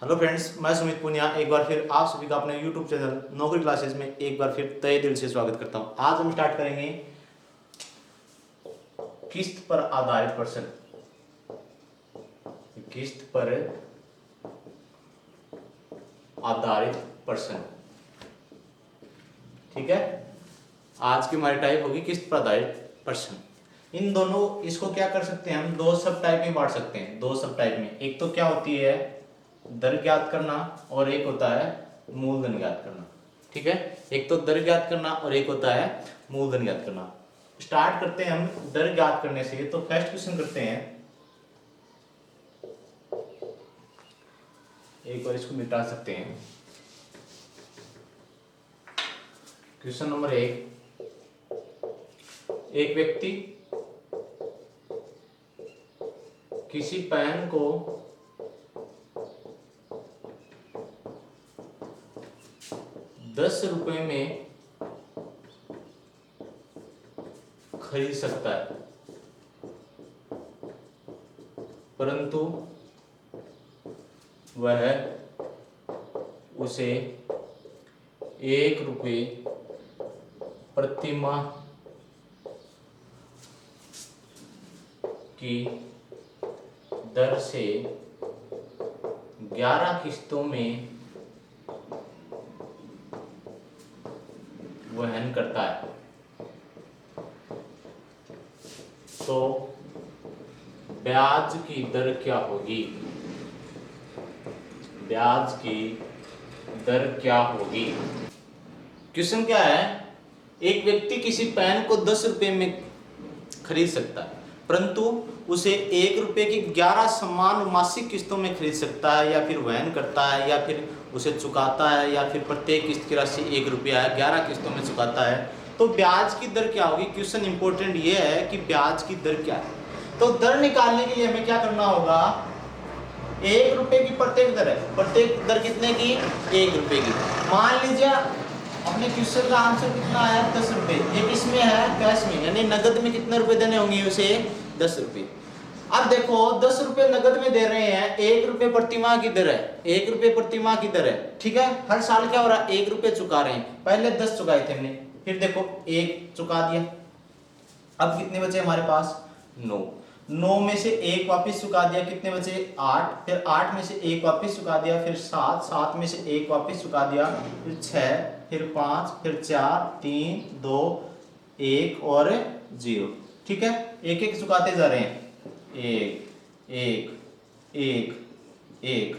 Hello friends, मैं सुमित पुनिया एक बार फिर आप सभी का अपने यूट्यूब चैनल नौकरी क्लासेस में एक बार फिर तहे दिल से स्वागत करता हूं। आज हम स्टार्ट करेंगे किस्त पर आधारित प्रश्न। किस्त पर आधारित प्रश्न, ठीक है। आज की हमारी टाइप होगी किस्त पर आधारित प्रश्न। इन दोनों इसको क्या कर सकते हैं, हम दो सब टाइप में बांट सकते हैं। दो सब टाइप में, एक तो क्या होती है दर ज्ञात करना और एक होता है मूलधन ज्ञात करना, ठीक है। एक तो दर ज्ञात करना और एक होता है मूलधन ज्ञात करना। स्टार्ट करते हैं हम दर ज्ञात करने से। तो फर्स्ट क्वेश्चन करते हैं, एक बार इसको मिटा सकते हैं। क्वेश्चन नंबर एक व्यक्ति किसी पेन को 10 रुपए में खरीद सकता है, परंतु वह उसे 1 रुपये प्रति माह की दर से 11 किस्तों में वहन करता है। तो ब्याज की दर क्या होगी? ब्याज की दर क्या होगी? क्वेश्चन क्या है, एक व्यक्ति किसी पेन को 10 रुपए में खरीद सकता है, परंतु उसे 1 रुपये की 11 समान मासिक किस्तों में खरीद सकता है, या फिर वहन करता है, या फिर उसे चुकाता है, या फिर प्रत्येक किस्त की राशि 1 रुपया है, 11 किस्तों में चुकाता है। तो ब्याज की दर क्या होगी? क्वेश्चन इंपॉर्टेंट ये है कि ब्याज की दर क्या है। तो दर निकालने के लिए हमें क्या करना होगा, 1 रुपये की प्रत्येक दर है। प्रत्येक दर कितने की? 1 रुपये की। मान लीजिए अपने क्वेश्चन का आंसर कितना है, 10 रुपये। एक इसमें है कैश में, यानी नगद में कितने रुपए देने होंगे उसे? 10 रुपये। अब देखो 10 रुपये नगद में दे रहे हैं, 1 रुपये प्रति माह की दर है, 1 रुपये प्रति माह की दर है, ठीक है। हर साल क्या हो रहा है, 1 रुपये चुका रहे हैं। पहले 10 चुकाए थे हमने, फिर देखो 1 चुका दिया। अब कितने बचे हमारे पास? 9 में से 1 वापस चुका दिया, कितने बचे? 8। फिर 8 में से 1 वापस चुका दिया, फिर 7 में से 1 वापस चुका दिया, फिर 6, फिर 5, फिर 4, 3, 2, 1 और 0, ठीक है। एक एक चुकाते जा रहे हैं, 1 1 1 1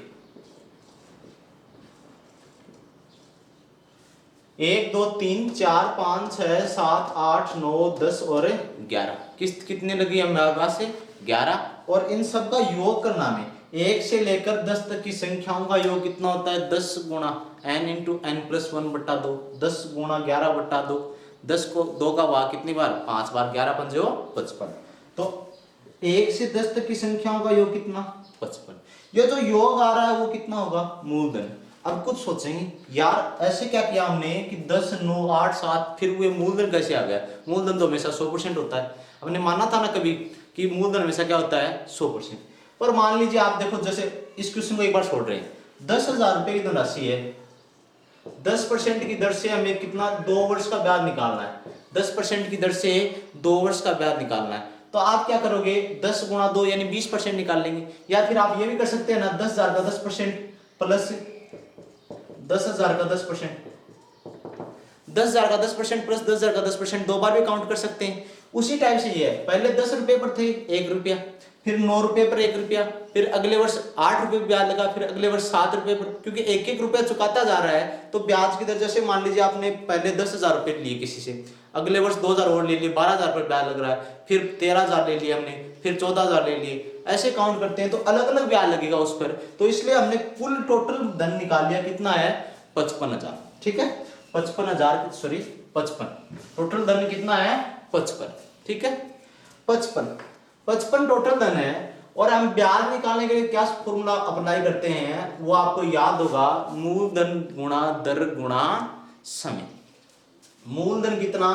1 2 3 4 5 6 7 8 9 10 और 11 किस्त कितने लगी हमारे पास? 11। और इन सब का योग करना में 1 से लेकर 10 तक की संख्याओं का योग कितना होता है? 10 गुणा n इंटू n प्लस 1 बट्टा 2, 10 गुणा 11 बट्टा 2। 10 को 2 का भाग कितनी बार? 5 बार। 11 पंजे 55। तो 1 से 10 तक की संख्याओं का योग कितना? 55। ये जो योग आ रहा है वो कितना होगा? मूलधन। अब कुछ सोचेंगे यार, ऐसे क्या किया हमने कि 10 9 8 7, फिर वो मूलधन कैसे आ गया? मूलधन तो हमेशा 100% होता है। हमने माना था ना कभी कि मूलधन हमेशा क्या होता है? 100%। पर मान लीजिए आप देखो, जैसे इस क्वेश्चन को एक बार छोड़ रहे हैं, 10,000 रुपए की धनराशि है, 10% की दर से हमें कितना? 2 वर्ष का ब्याज निकालना है। 10% की दर से 2 वर्ष का ब्याज निकालना है। तो आप क्या करोगे? 10 गुणा 2 यानी 20% निकाल लेंगे। या फिर आप ये भी कर सकते हैं ना, 10,000 का 10% प्लस 10,000 का 10%, 10,000 का 10% प्लस 10,000 का 10%, 2 बार भी काउंट कर सकते हैं। उसी टाइप से ये है, पहले 10 रुपए पर थे 1 रुपया, फिर 9 रुपए पर 1 रुपया, फिर अगले वर्ष 8 रुपए ब्याज लगा, फिर अगले वर्ष 7 रुपए पर, क्योंकि 1 रुपया चुकाता जा रहा है। तो ब्याज की दर, जैसे मान लीजिए आपने पहले 10,000 रुपए लिए किसी से, अगले वर्ष 2,000 और ले लिए, 12,000 पर ब्याज लग रहा है, फिर 13,000 ले लिए हमने, फिर 14,000 ले लिए, ऐसे काउंट करते हैं तो अलग अलग ब्याज लगेगा उस पर। तो इसलिए हमने कुल टोटल धन निकाल लिया, कितना है? 55,000, ठीक है। 55,000 सॉरी 55, टोटल धन कितना है? 55, ठीक है। 55 टोटल धन है। और हम ब्याज निकालने के लिए क्या फॉर्मूला अप्लाई करते हैं वो आपको याद होगा, मूलधन गुणा दर गुणा समय। मूलधन कितना?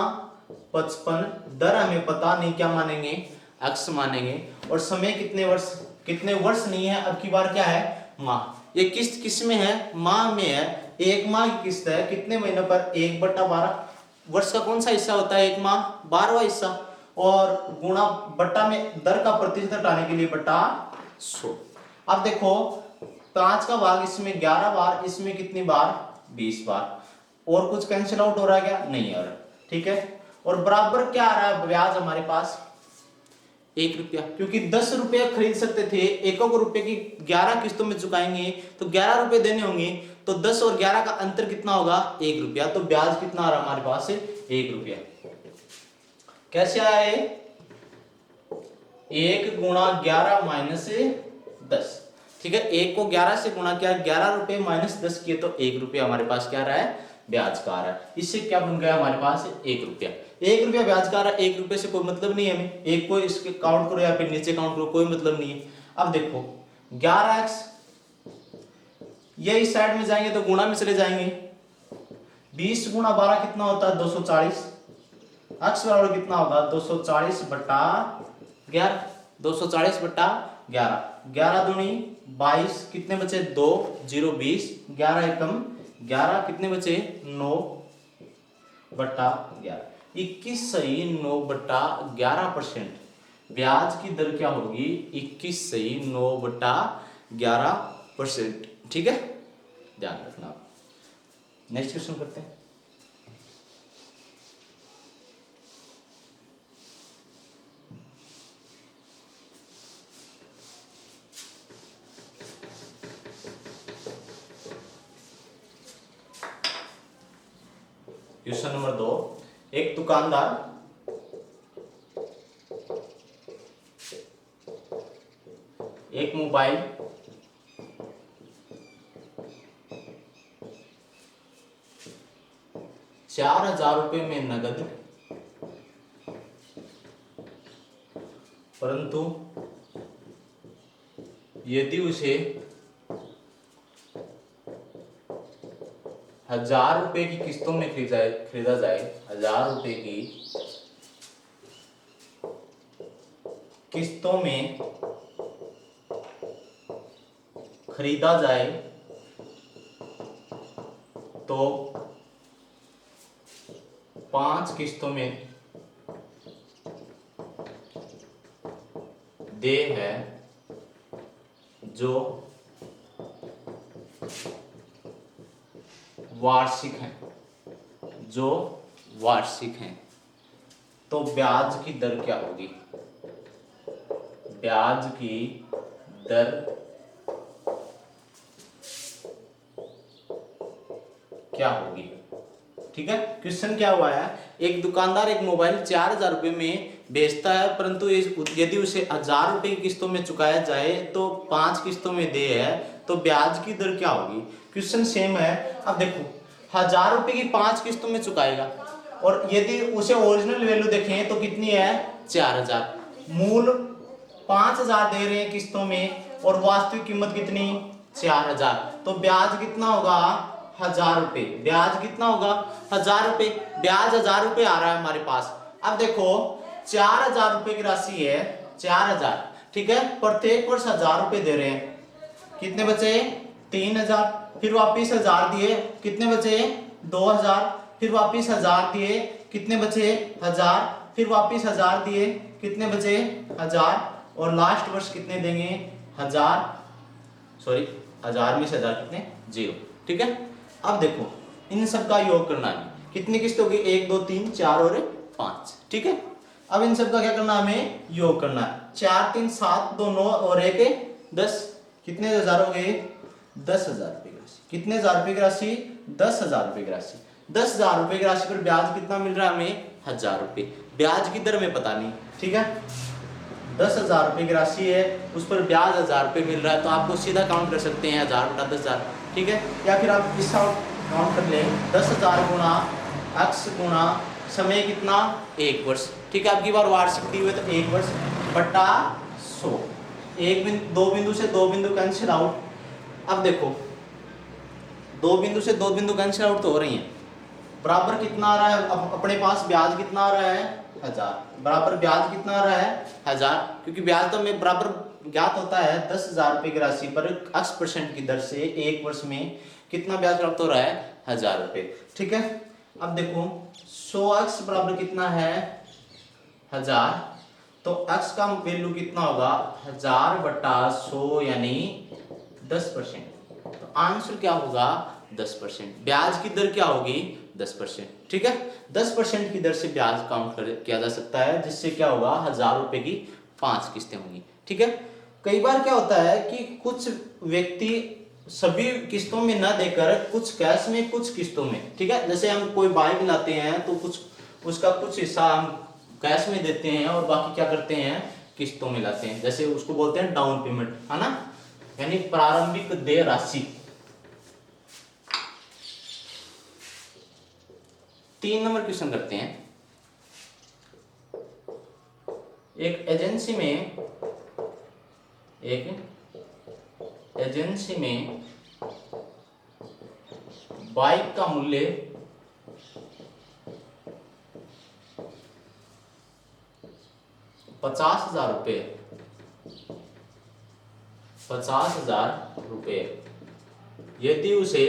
55, दर हमें पता नहीं, क्या मानेंगे? x मानेंगे। और समय कितने वर्ष? कितने वर्ष नहीं है, अब की बार क्या है? माह। ये किस्त किस में है, माह में है। एक माह की किस्त है कितने महीनों पर, 1/12। वर्ष का कौन सा हिस्सा होता है, एक माह 12वां हिस्सा, और गुणा बट्टा में दर का प्रतिशत हटाने के लिए बट्टा 100। अब देखो 5 का भाग इसमें 11 बार, इसमें कितनी बार, 20 बार, और कुछ कैंसिल आउट हो रहा है क्या, नहीं हो रहा, ठीक है। और बराबर क्या आ रहा है ब्याज हमारे पास, 1 रुपया, क्योंकि 10 रुपया खरीद सकते थे, 1 रुपए की 11 किस्तों में चुकाएंगे तो 11 रुपए देने होंगे, तो 10 और 11 का अंतर कितना होगा, 1 रुपया। तो ब्याज कितना आ रहा है हमारे पास, 1 रुपया। कैसे आए, 1 गुणा 11 माइनस 10, ठीक है। 1 को 11 से गुणा किया, 11 रुपए माइनस 10 किए तो 1 रुपया हमारे पास क्या रहा है, ब्याज का आ रहा है। इससे क्या बन गया हमारे पास, 1 रुपया। 1 रुपया ब्याज का आ रहा है, 1 रुपये से कोई मतलब नहीं है हमें, एक को इसके काउंट करो या फिर नीचे काउंट करो, कोई मतलब नहीं है। अब देखो 11x, ये इस साइड में जाएंगे तो गुणा में चले जाएंगे, 20 गुणा 12 कितना होता है, 240। x बराबर कितना होगा, 240 बट्टा 11, 240 बट्टा 11, 11 दूनी 22, कितने बचे 2, 0 20, 11 एकम 11, कितने बचे 9 बट्टा 11, 21 सही 9 बट्टा 11%। ब्याज की दर क्या होगी, 21 सही 9 बट्टा 11%, ठीक है, ध्यान रखना। नेक्स्ट क्वेश्चन करते हैं। क्वेश्चन नंबर 2, एक दुकानदार एक मोबाइल 4,000 रुपए में नगद, परंतु यदि उसे 1,000 रुपए की किस्तों में खरीदा जाए, 1,000 रुपए की किस्तों में खरीदा जाए तो 5 किस्तों में देय है जो वार्षिक हैं, जो वार्षिक हैं, तो ब्याज की दर क्या होगी, ब्याज की दर क्या होगी, ठीक है। क्वेश्चन क्या हुआ है, एक दुकानदार एक मोबाइल 4,000 रुपए में बेचता है, परंतु यदि उसे 1,000 रुपए की किस्तों में चुकाया जाए तो 5 किस्तों में देय है, तो ब्याज की दर क्या होगी। क्वेश्चन सेम है। अब देखो 1,000 रुपए की 5 किस्तों में चुकाएगा, और यदि उसे ओरिजिनल वैल्यू देखें तो कितनी है, 4,000, मूल 5,000 दे रहे हैं किस्तों में, और वास्तविक कीमत कितनी, 4,000, तो ब्याज कितना होगा, 1,000 रुपए। ब्याज कितना होगा, 1,000 रुपए, ब्याज 1,000 रुपए आ रहा है हमारे पास। अब देखो 4,000 रुपए की राशि है, 4,000, ठीक है, प्रत्येक वर्ष 1,000 रुपए दे रहे हैं, कितने बचे 3,000, फिर वापिस 1,000 दिए, कितने बचे 2,000, फिर वापिस 1,000 दिए, कितने बचे 1,000, फिर वापिस 1,000 दिए, कितने बचे 1,000, और लास्ट वर्ष कितने देंगे 1,000, सॉरी 1,000 में से 1,000 कितने 0, ठीक है। अब देखो इन सब का योग करना है, कितनी किस्त होगी 1 2 3 4 और 5, ठीक है। अब इन सब का क्या करना है, हमें योग करना है, 4 3 7 2 9 और 1 10, कितने 1,000 हो गए 10,000 रुपए की राशि, कितने 1,000 रुपए की राशि 10,000 रुपए की राशि, 10,000 रुपए की राशि पर ब्याज कितना मिल रहा है हमें 1,000 रुपए, ब्याज की दर में पता नहीं, ठीक है। 10,000 रुपए की राशि है, उस पर ब्याज 1,000 रुपए मिल रहा है, तो आपको सीधा काउंट कर सकते हैं 1,000 बटा 10,000, ठीक है। या फिर आप इस काउंट कर लें 10,000 गुणा x गुणा समय कितना 1 वर्ष, ठीक है। आपकी बार वार्षिक दी हुई तो 1 वर्ष बटा 100, एक बिंदु 2 बिंदु से 2 बिंदु कैंसिल आउट। अब देखो 2 बिंदु से 2 बिंदु कैंसिल आउट तो हो रही हैं, बराबर कितना आ रहा है, अब अपने पास ब्याज कितना आ रहा है 1,000, बराबर ब्याज कितना आ रहा है 1,000, क्योंकि ब्याज तो हमें बराबर ज्ञात होता है 10,000 रुपए की राशि पर x% की दर से 1 वर्ष में कितना ब्याज प्राप्त हो रहा है, 1,000 रुपए। ठीक है, अब देखो 100x बराबर कितना है, 1000, तो x का वैल्यू कितना होगा, 1000 बटा 100 यानी 10%। तो आंसर क्या होगा, 10%। ब्याज की दर क्या होगी, 10%। ठीक है, 10% की दर से ब्याज काउंट किया जा सकता है, जिससे क्या होगा, 1,000 रुपए की 5 किस्तें होंगी। ठीक है, कई बार क्या होता है कि कुछ व्यक्ति सभी किस्तों में न देकर कुछ कैश में कुछ किस्तों में, ठीक है, जैसे हम कोई बाइक लाते हैं तो कुछ उसका कुछ हिस्सा हम कैश में देते हैं और बाकी क्या करते हैं, किस्तों में लाते हैं, जैसे उसको बोलते हैं डाउन पेमेंट, है ना, यानी प्रारंभिक देय राशि। 3 नंबर क्वेश्चन करते हैं। एक एजेंसी में बाइक का मूल्य 50,000 रुपये, 50,000 रुपये, यदि उसे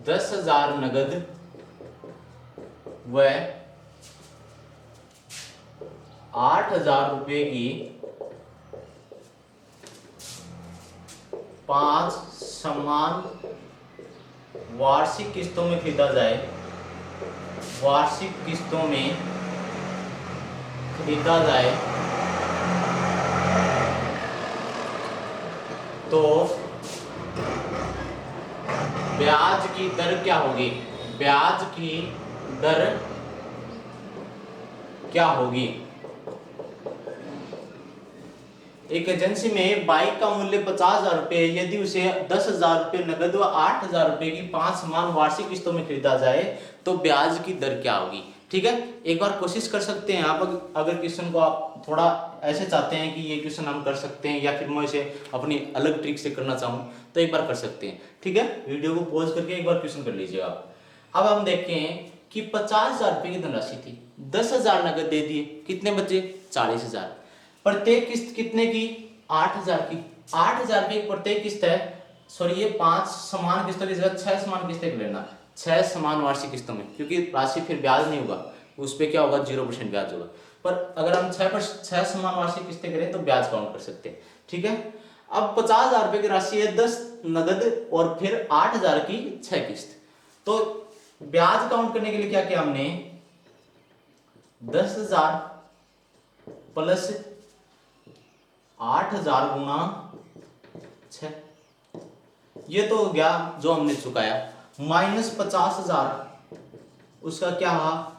10,000 नगद व 8,000 रुपये की 5 समान वार्षिक किस्तों में खरीदा जाए, वार्षिक किस्तों में खरीदा जाए, तो ब्याज की दर क्या होगी, ब्याज की दर क्या होगी। एक एजेंसी में बाइक का मूल्य 50,000 रुपये, यदि उसे 10,000 रुपये नगद व 8,000 रुपये की 5 समान वार्षिक किस्तों में खरीदा जाए तो ब्याज की दर क्या होगी। ठीक है, एक बार कोशिश कर सकते हैं आप, अगर क्वेश्चन को आप थोड़ा ऐसे चाहते हैं कि ये क्वेश्चन हम कर सकते हैं या फिर मैं इसे अपनी अलग ट्रिक से करना चाहूँ तो एक बार कर सकते हैं। ठीक है, वीडियो को पॉज करके एक बार क्वेश्चन कर लीजिएगा। अब हम देखें कि 50,000 रुपये की धनराशि थी, 10,000 नगद दे दिए, कितने बचे, 40,000। प्रत्येक किस्त कितने की, 8,000 की। 8,000 रुपये की प्रत्येक किस्त है, सॉरी ये 5 समान किस्तों की जगह 6 समान किस्तें लेना, 6 समान वार्षिक किस्तों में, क्योंकि राशि फिर ब्याज नहीं होगा, उस पर क्या होगा, 0% ब्याज होगा। पर अगर हम 6 समान वार्षिक किस्तें करें तो ब्याज काउंट कर सकते हैं। ठीक है, अब 50,000 रुपये की राशि है, 10 नगद और फिर 8,000 की 6 किस्त। तो ब्याज काउंट करने के लिए क्या किया हमने, 10,000 प्लस 8,000 गुना 6, ये तो हो गया जो हमने चुकाया, माइनस 50,000 उसका क्या था,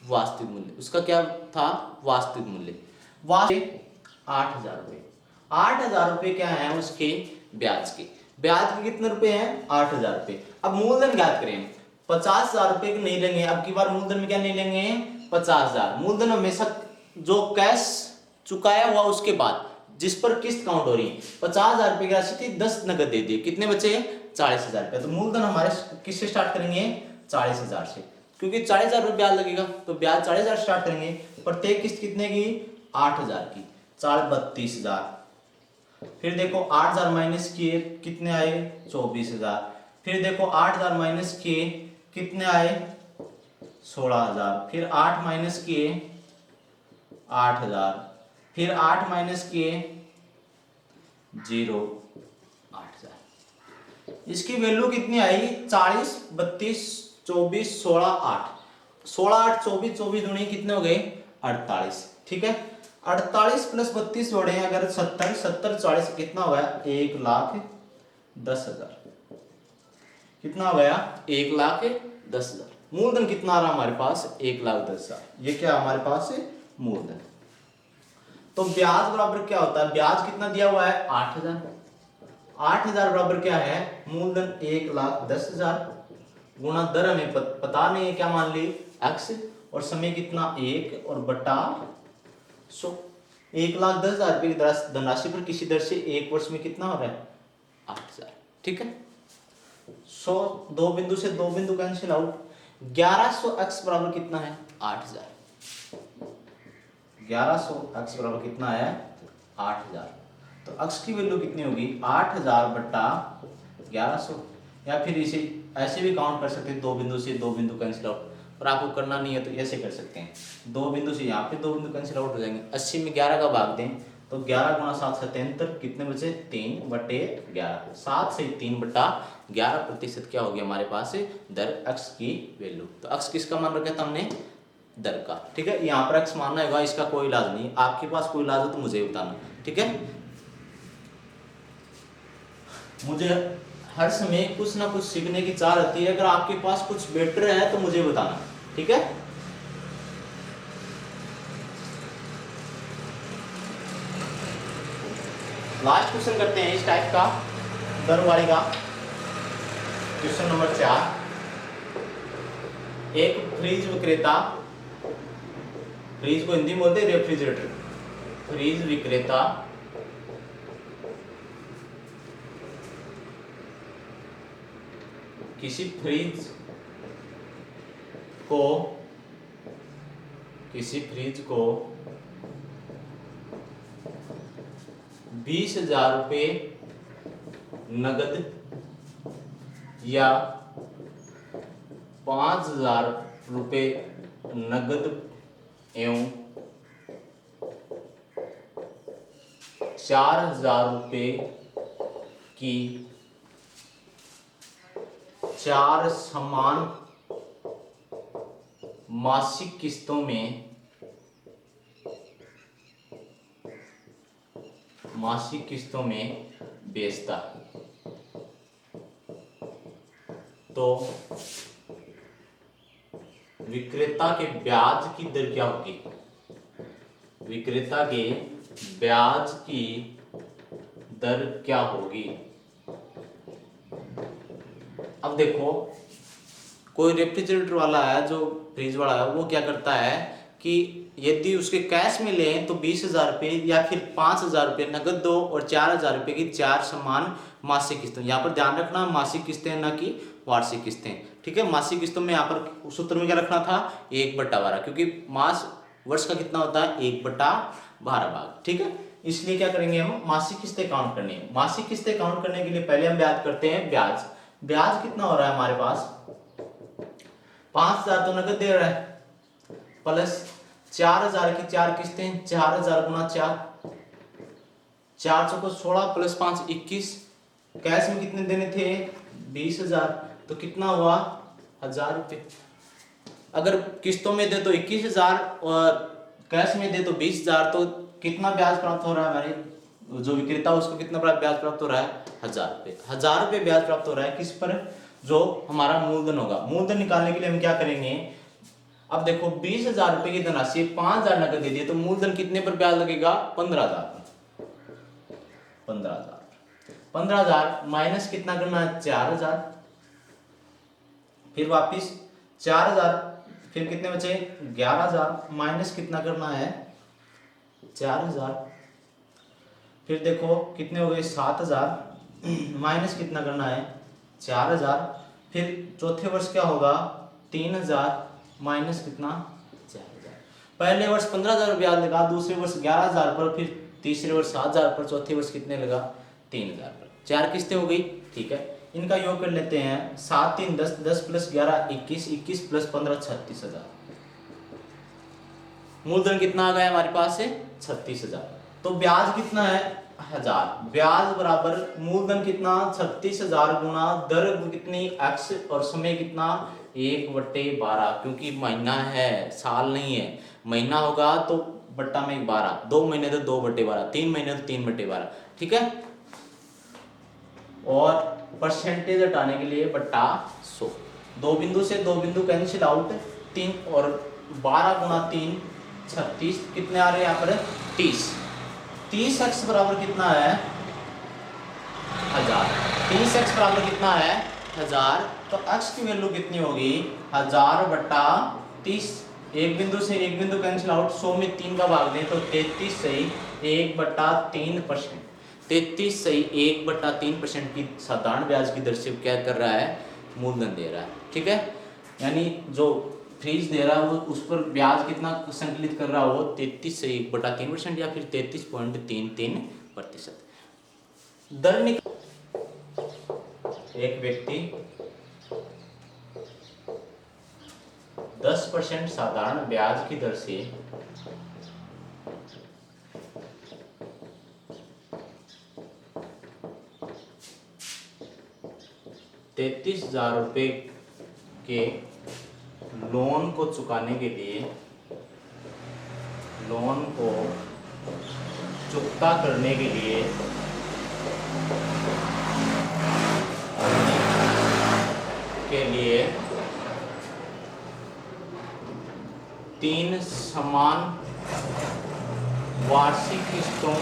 वास्तविक मूल्य, उसका क्या था, वास्तविक मूल्य, वास्तविक 8,000 रुपये। 8,000 रुपये क्या है उसके ब्याज के, ब्याज के कितने रुपए हैं, 8,000 रुपये। अब मूलधन ज्ञात करें, 50,000 रुपये को नहीं लेंगे, अब की बार मूलधन में क्या नहीं लेंगे, 50,000। मूलधन हमेशा जो कैश चुकाया हुआ उसके बाद जिस पर किस्त काउंट हो रही है, 50,000 रुपये की राशि थी, 10 नगद दे दिए, कितने बचे, 40,000 रुपये। तो मूलधन हमारे किससे स्टार्ट करेंगे, 40,000 से, क्योंकि 40,000 रुपये ब्याज लगेगा तो ब्याज 40,000 स्टार्ट करेंगे। प्रत्येक किस्त कितने की, 8,000 की, 32,000। फिर देखो 8,000 माइनस किए कितने आए, 24,000। फिर देखो 8,000 माइनस किए कितने आए, 16,000। फिर 8 माइनस किए 8,000। फिर 8 माइनस किए 0, 8,000। इसकी वैल्यू कितनी आई, 40, 32, 24, 16, 8, 16, 8, 24, 24 दूनी कितने हो गए, 48। ठीक है, 48 प्लस 32 जोड़े अगर 70, 70, 40 कितना हो गया, 1,10,000। कितना हो गया, 1,10,000। मूलधन कितना आ रहा हमारे पास, 1,10,000। ये क्या हमारे पास है, मूलधन। तो ब्याज बराबर क्या होता है, ब्याज कितना दिया हुआ है, 8,000। 8,000 बराबर क्या है, मूलधन 1,10,000 गुणा दर हमें पता नहीं है, क्या मान ली, x, और समय कितना 1 और बटा 100। 1,10,000 रुपये की धनराशि पर किसी दर से 1 वर्ष में कितना हो रहा है, 8,000। ठीक है, 100 दो बिंदु से दो बिंदु कैंसिल आउट। 1100 x बराबर कितना है, 8,000। 1100, x बराबर कितना है 8000। तो x की वैल्यू कितनी होगी 8000 बट्टा 1100। या फिर इसे ऐसे भी काउंट कर सकते हैं, दो बिंदु से दो बिंदु कैंसिल आउट, पर आपको करना नहीं है तो ऐसे कर सकते हैं, दो बिंदु से यहाँ पे दो बिंदु कैंसिल आउट हो जाएंगे। 80 में 11 का भाग दें तो 11 गुणा 7 77, कितने बचे 3 बटे 11, 7 से 3 बटा 11% क्या हो गया हमारे पास दर x की वैल्यू। तो x किसका मान रखा था हमने दर का, ठीक है। यहाँ पर x मानना होगा, इसका कोई इलाज नहीं, आपके पास कोई इलाज हो तो मुझे बताना, ठीक है। मुझे हर समय कुछ ना कुछ सीखने की चाह रहती है, अगर आपके पास कुछ बेटर है तो मुझे बताना, ठीक है। लास्ट क्वेश्चन करते हैं इस टाइप का, दर वाली का, क्वेश्चन नंबर 4। एक फ्रिज विक्रेता, फ्रिज को हिंदी में बोलते हैं रेफ्रिजरेटर, फ्रिज विक्रेता किसी फ्रिज को 20,000 रुपये नगद या 5,000 रुपये नगद एवं 4,000 रुपये की 4 समान मासिक किस्तों में बेचता, तो विक्रेता के ब्याज की दर क्या होगी, विक्रेता के ब्याज की दर क्या होगी। अब देखो, कोई रेफ्रिजरेटर वाला है, जो फ्रिज वाला है, वो क्या करता है कि यदि उसके कैश में लें तो 20,000 रुपये या फिर 5,000 रुपये नगद दो और 4,000 रुपये की 4 समान मासिक किस्तें। यहाँ पर ध्यान रखना मासिक किस्तें ना कि वार्षिक किस्तें, ठीक है। मासिक किस्तों में यहाँ पर सूत्र में क्या रखना था 1/12, क्योंकि मास वर्ष का कितना होता है 1/12 भाग, ठीक है। इसलिए क्या करेंगे हम मासिक किस्तें काउंट करनी है। मासिक किस्तें काउंट करने के लिए पहले हम याद करते हैं ब्याज। ब्याज कितना हो रहा है हमारे पास 5,000 तो नगद दे रहा है, प्लस 4,000 की 4 किस्तें, 4,000 गुना 4, 4 चौको 16 प्लस 5 21, कैश में कितने देने थे 20,000, तो कितना हुआ 1,000 रुपये। अगर किस्तों में दे तो 21,000 और कैश में दे तो 20,000, तो कितना ब्याज प्राप्त हो रहा है हमारे जो विक्रेता उसको कितना ब्याज प्राप्त हो रहा है 1,000 रुपये। 1,000 रुपये ब्याज प्राप्त हो रहा है किस पर, जो हमारा मूलधन होगा। मूलधन निकालने के लिए हम क्या करेंगे, अब देखो 20,000 रुपये की धनराशि 5,000 नकद दे दिए, तो मूलधन कितने पर ब्याज लगेगा 15,000। 15,000 माइनस कितना करना है 4,000, फिर वापिस 4,000, फिर कितने बचे 11,000, माइनस कितना करना है 4,000, फिर देखो कितने हो गए 7,000, माइनस कितना करना है 4,000, फिर चौथे वर्ष क्या होगा 3,000, माइनस कितना 4,000। पहले वर्ष 15,000 ब्याज लगा, दूसरे वर्ष 11,000 पर, फिर तीसरे वर्ष 7,000 पर, चौथे वर्ष कितने लगा 3,000 पर। 4 किस्तें हो गई, ठीक है। इनका योग कर लेते हैं, 7 3 10, 10 प्लस 11 21, 21 प्लस 15 36,000। मूलधन कितना आ गया हमारे पास है 36,000। तो ब्याज कितना है 1,000, ब्याज बराबर मूलधन कितना 36,000 गुना दर कितनी x और समय कितना 1/12, क्योंकि महीना है साल नहीं है। महीना होगा तो बट्टा में 12, 2 महीने तो 2/12, 3 महीने तो 3/12, ठीक है। और परसेंटेज हटाने के लिए बट्टा 100, दो बिंदु से दो बिंदु कैंसिल आउट, 3 और 12 गुना 3 36, कितने आ रहे हैं यहाँ पर 30। 30x बराबर कितना है 1,000, 30x बराबर कितना है 1,000, तो x की वैल्यू कितनी होगी 1,000/30। एक बिंदु से एक बिंदु कैंसिल आउट, 100 में 3 का भाग दें तो 33 सही 1/3%, 33 सही 1/3% की साधारण ब्याज की दर से क्या कर रहा है मूलधन दे रहा है, ठीक है। यानी जो फीस दे रहा है वो उस पर ब्याज कितना संकलित कर रहा हो 33 से 1/3% या फिर 33.33%। दर एक व्यक्ति 10% साधारण ब्याज की दर से 33,000 रुपये के लोन को चुकाने के लिए लोन को चुकता करने के लिए तीन समान वार्षिक किस्तों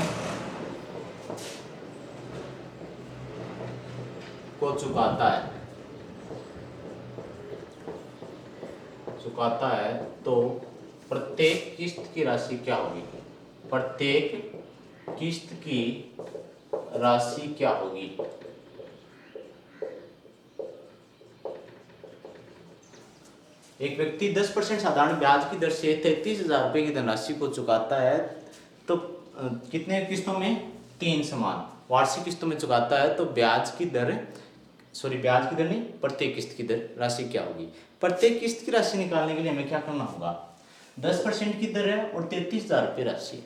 को चुकाता है तो प्रत्येक किस्त की राशि क्या होगी? प्रत्येक किस्त की राशि क्या होगी? एक व्यक्ति 10% साधारण ब्याज की दर से 33,000 रुपये की धनराशि को चुकाता है तो कितने किस्तों में? 3 समान वार्षिक किस्तों में चुकाता है तो ब्याज की दर नहीं, प्रत्येक किस्त की दर राशि क्या होगी? प्रत्येक किस्त की राशि निकालने के लिए हमें क्या करना होगा? 10% की दर है और 33,000 रुपये राशि।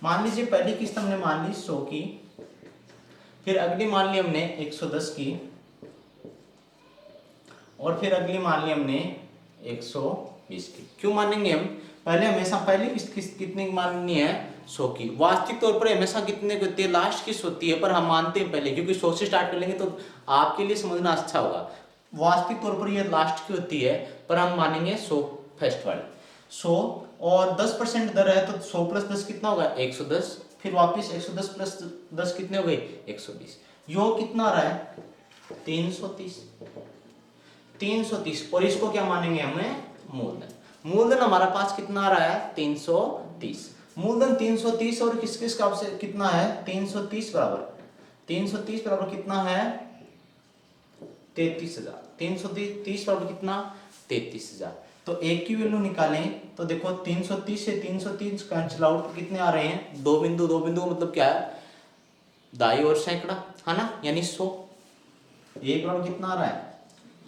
मान लीजिए पहली किस्त हमने मान ली 100 की, फिर अगली मान ली हमने 110 की, और फिर अगली मान ली हमने 120 की। क्यों मानेंगे हम? पहले हमेशा पहली किस्त कितने की माननी है? 100 की। वास्तविक तौर पर हमेशा कितने की होती है? लास्ट किस्त होती है, पर हम मानते हैं पहले, क्योंकि 100 से स्टार्ट कर लेंगे तो आपके लिए समझना अच्छा होगा। वास्तविक तौर पर यह लास्ट की होती है, पर हम मानेंगे 100 फर्स्ट वाली 100, और 10% दर है तो 100 प्लस 10 कितना होगा? 110, फिर वापिस 110 प्लस 10 कितने हो गए? 120। योग कितना आ रहा है? 330, और इसको क्या मानेंगे हमें? मूलधन। मूलधन हमारा पास कितना आ रहा है? 330। मूलधन 330 और किस किस का से कितना है? 330 बराबर कितना है? 33,000। 330 बराबर कितना? 33,000। तो एक की वैल्यू निकालें तो देखो 330 से 330 कैंसिल आउट कितने आ रहे हैं? दो बिंदु मतलब क्या है? दाई और सैकड़ा, है ना, यानी 100। एक बराबर कितना आ रहा है?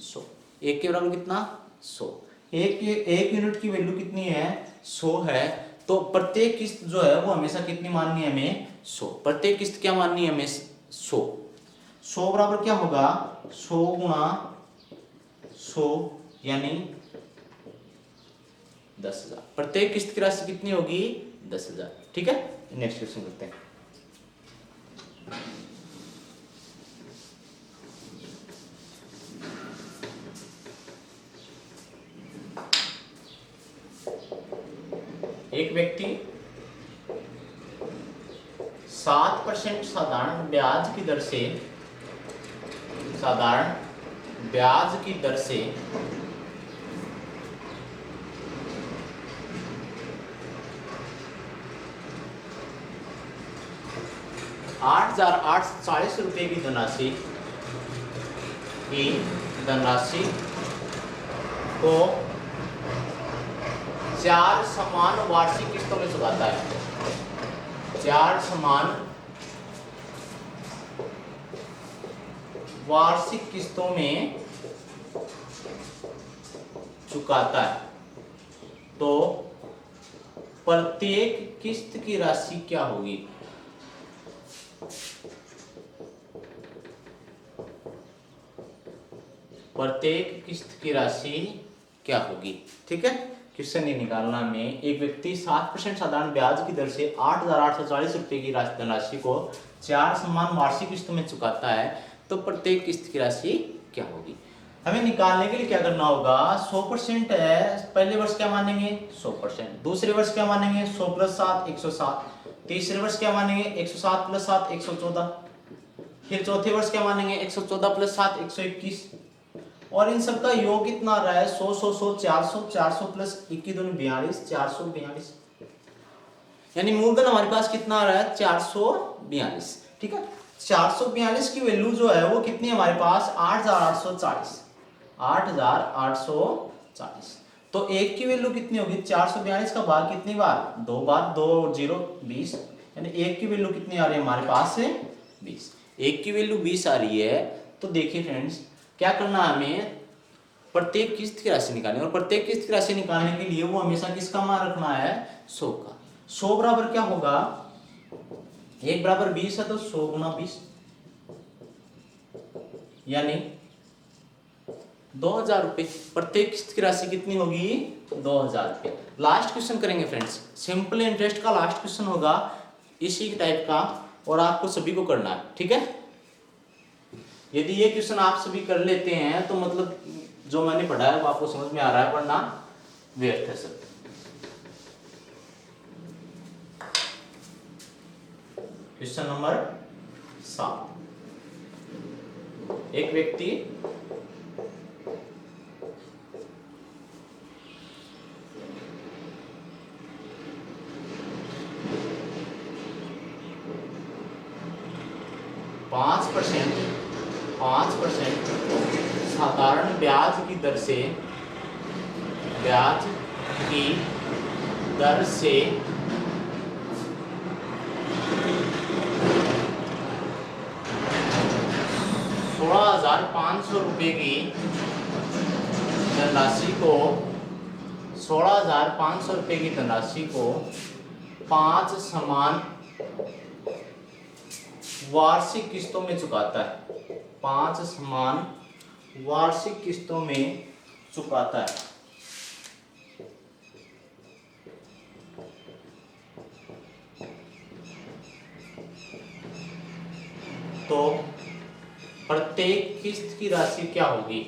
100। एक के बराबर कितना? 100। एक यूनिट की वैल्यू कितनी है? 100 है। तो प्रत्येक किस्त जो है वो हमेशा कितनी माननी है हमें? 100। प्रत्येक किस्त क्या माननी है हमें? 100। 100 बराबर क्या होगा? 100 गुणा 100 यानी 10,000। प्रत्येक किस्त की राशि कितनी होगी? 10,000। ठीक है, नेक्स्ट क्वेश्चन करते हैं। एक व्यक्ति 7% साधारण ब्याज की दर से 8,840 रुपये की धनराशि को 4 समान वार्षिक किस्तों में चुकाता है। 4 समान वार्षिक किस्तों में चुकाता है तो प्रत्येक किस्त की राशि क्या होगी? प्रत्येक किस्त की राशि क्या होगी? ठीक है, क्वेश्चन ये निकालना में एक व्यक्ति 7% साधारण ब्याज की दर से 8,840 रुपये की धनराशि को 4 समान वार्षिक किस्तों में चुकाता है तो प्रत्येक किस्त की राशि क्या होगी? हमें निकालने के लिए क्या करना होगा? 100% है, पहले वर्ष क्या मानेंगे? 100%। दूसरे वर्ष क्या मानेंगे? 100 प्लस 7 107। तीसरे वर्ष क्या मानेंगे? 107 प्लस 7 114। फिर चौथे वर्ष क्या मानेंगे? 114 प्लस 7 121। और इन सबका योग कितना आ रहा है? 100 100 100 400, 400 प्लस 21 दूनी 42, 442। यानी मूलधन हमारे पास कितना आ रहा है? 442। ठीक है, 442 की वैल्यू जो है वो कितनी हमारे पास? 8,840। 8,840। तो 1 की वैल्यू कितनी होगी, 442 का भाग कितनी बार, 2 बार, 2 और 0 20, यानी 1 की वैल्यू कितनी आ रही है हमारे पास से 20। 1 की वैल्यू 20 आ रही है। तो देखिए फ्रेंड्स, क्या करना है हमें, प्रत्येक किस्त की राशि निकालनी, और प्रत्येक किस्त की राशि निकालने के लिए वो हमेशा किसका मान रखना है, 100 का। 100 बराबर क्या होगा, 1 बराबर 20 है, तो 100 गुना 20 यानी 2000 रुपए। प्रत्येक किस्त की राशि कितनी होगी, 2000 रुपए। लास्ट क्वेश्चन करेंगे फ्रेंड्स, सिंपल इंटरेस्ट का लास्ट क्वेश्चन होगा इसी टाइप का, और आपको सभी को करना है, ठीक है। यदि ये क्वेश्चन आप सभी कर लेते हैं तो मतलब जो मैंने पढ़ा है वो आपको समझ में आ रहा है, वरना व्यर्थ है सब। क्वेश्चन नंबर 7, एक व्यक्ति पाँच परसेंट साधारण ब्याज की दर से 16,500 रुपए की धनराशि को 16,500 रुपए की धनराशि को 5 समान वार्षिक किस्तों में चुकाता है, 5 समान वार्षिक किस्तों में चुकाता है। तो प्रत्येक किस्त की राशि क्या होगी,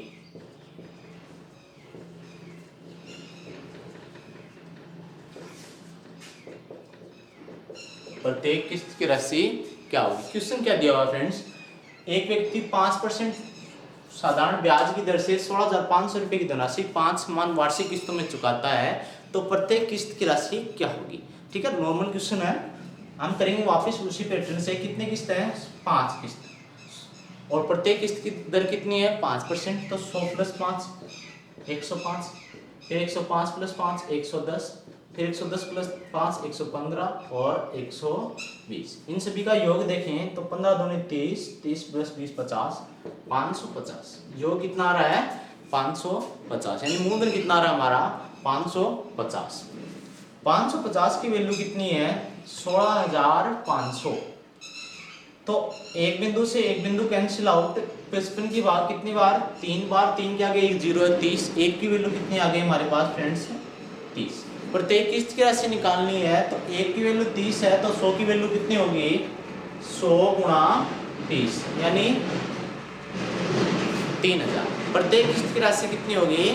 प्रत्येक किस्त की राशि क्या होगी। क्वेश्चन क्या दिया हुआ फ्रेंड्स, एक व्यक्ति 5% साधारण ब्याज की दर से 16,500 रुपए की धनराशि 5 समान वार्षिक किस्तों में चुकाता है, तो प्रत्येक किस्त की राशि क्या होगी। ठीक है, नॉर्मल क्वेश्चन है, हम करेंगे वापस उसी पैटर्न से। कितने किस्त है, 5 किस्त, और प्रत्येक किस्त की दर कितनी है, 5%, तो 100 + 5 105, फिर 105 + 5 110, फिर 110 + 5 115 और 120। इन सभी का योग देखें तो 15 दूनी 30, 30 + 20 50, 550। योग कितना आ रहा है, 550, यानी मूलधन कितना आ रहा है हमारा, 550। 550 की वैल्यू कितनी है, 16,500। तो एक बिंदु से एक बिंदु कैंसिल आउट, 55 की बार कितनी बार, 3 बार, 3 के आगे 1 0 है, 30। 1 की वैल्यू कितनी आ गई हमारे पास फ्रेंड्स, 30। प्रत्येक किस्त की राशि निकालनी है, तो 1 की वैल्यू 30 है, तो 100 की वैल्यू कितनी होगी, 100 गुणा 30 यानी 3000। प्रत्येक किस्त की राशि कितनी होगी,